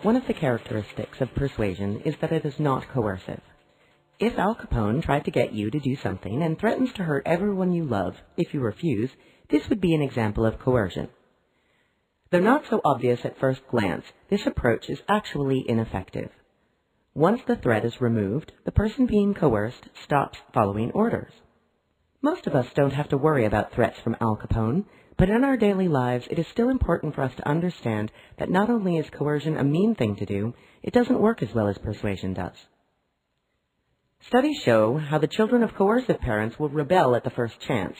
One of the characteristics of persuasion is that it is not coercive. If Al Capone tried to get you to do something and threatens to hurt everyone you love if you refuse, this would be an example of coercion. Though not so obvious at first glance, this approach is actually ineffective. Once the threat is removed, the person being coerced stops following orders. Most of us don't have to worry about threats from Al Capone, but in our daily lives it is still important for us to understand that not only is coercion a mean thing to do, it doesn't work as well as persuasion does. Studies show how the children of coercive parents will rebel at the first chance,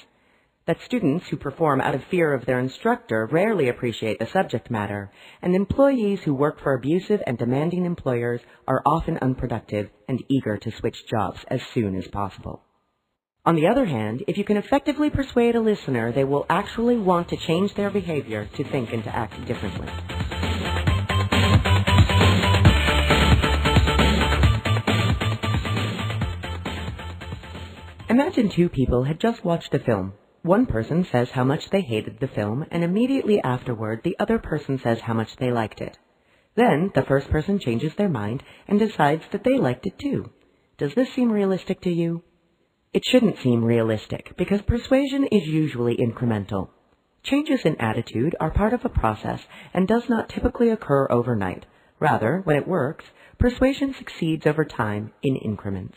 that students who perform out of fear of their instructor rarely appreciate the subject matter, and employees who work for abusive and demanding employers are often unproductive and eager to switch jobs as soon as possible. On the other hand, if you can effectively persuade a listener, they will actually want to change their behavior, to think and to act differently. Imagine two people had just watched a film. One person says how much they hated the film, and immediately afterward the other person says how much they liked it. Then the first person changes their mind and decides that they liked it too. Does this seem realistic to you? It shouldn't seem realistic, because persuasion is usually incremental. Changes in attitude are part of a process and does not typically occur overnight. Rather, when it works, persuasion succeeds over time in increments.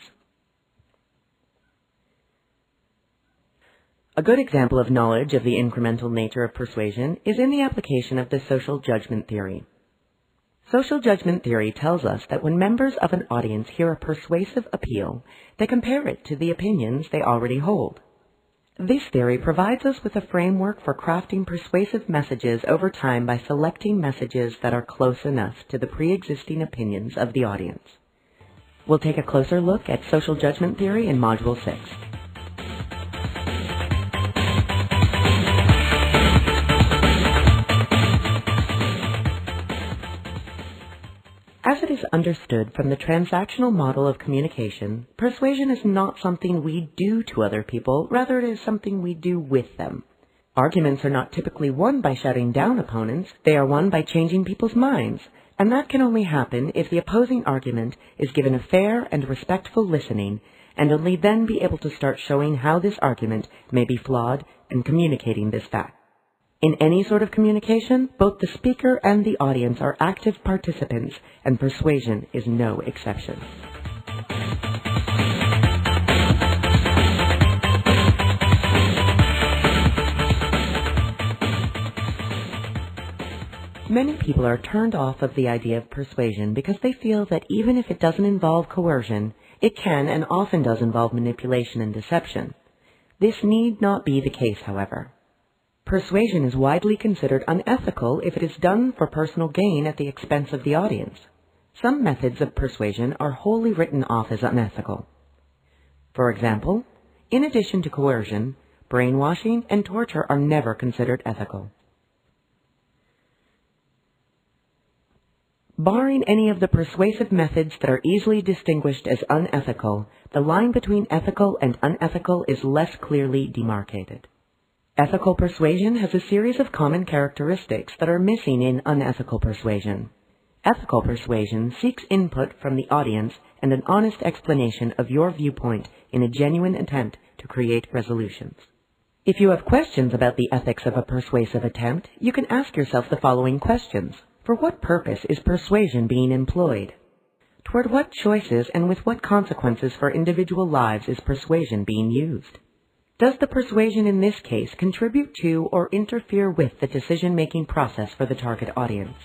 A good example of knowledge of the incremental nature of persuasion is in the application of the social judgment theory. Social judgment theory tells us that when members of an audience hear a persuasive appeal, they compare it to the opinions they already hold. This theory provides us with a framework for crafting persuasive messages over time by selecting messages that are close enough to the pre-existing opinions of the audience. We'll take a closer look at social judgment theory in Module 6. As it is understood from the transactional model of communication, persuasion is not something we do to other people, rather it is something we do with them. Arguments are not typically won by shutting down opponents, they are won by changing people's minds, and that can only happen if the opposing argument is given a fair and respectful listening, and only then be able to start showing how this argument may be flawed and communicating this fact. In any sort of communication, both the speaker and the audience are active participants, and persuasion is no exception. Many people are turned off of the idea of persuasion because they feel that even if it doesn't involve coercion, it can and often does involve manipulation and deception. This need not be the case, however. Persuasion is widely considered unethical if it is done for personal gain at the expense of the audience. Some methods of persuasion are wholly written off as unethical. For example, in addition to coercion, brainwashing and torture are never considered ethical. Barring any of the persuasive methods that are easily distinguished as unethical, the line between ethical and unethical is less clearly demarcated. Ethical persuasion has a series of common characteristics that are missing in unethical persuasion. Ethical persuasion seeks input from the audience and an honest explanation of your viewpoint in a genuine attempt to create resolutions. If you have questions about the ethics of a persuasive attempt, you can ask yourself the following questions. For what purpose is persuasion being employed? Toward what choices and with what consequences for individual lives is persuasion being used? Does the persuasion in this case contribute to or interfere with the decision-making process for the target audience?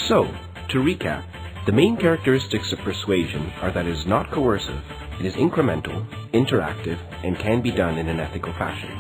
So, to recap, the main characteristics of persuasion are that it is not coercive, it is incremental, interactive, and can be done in an ethical fashion.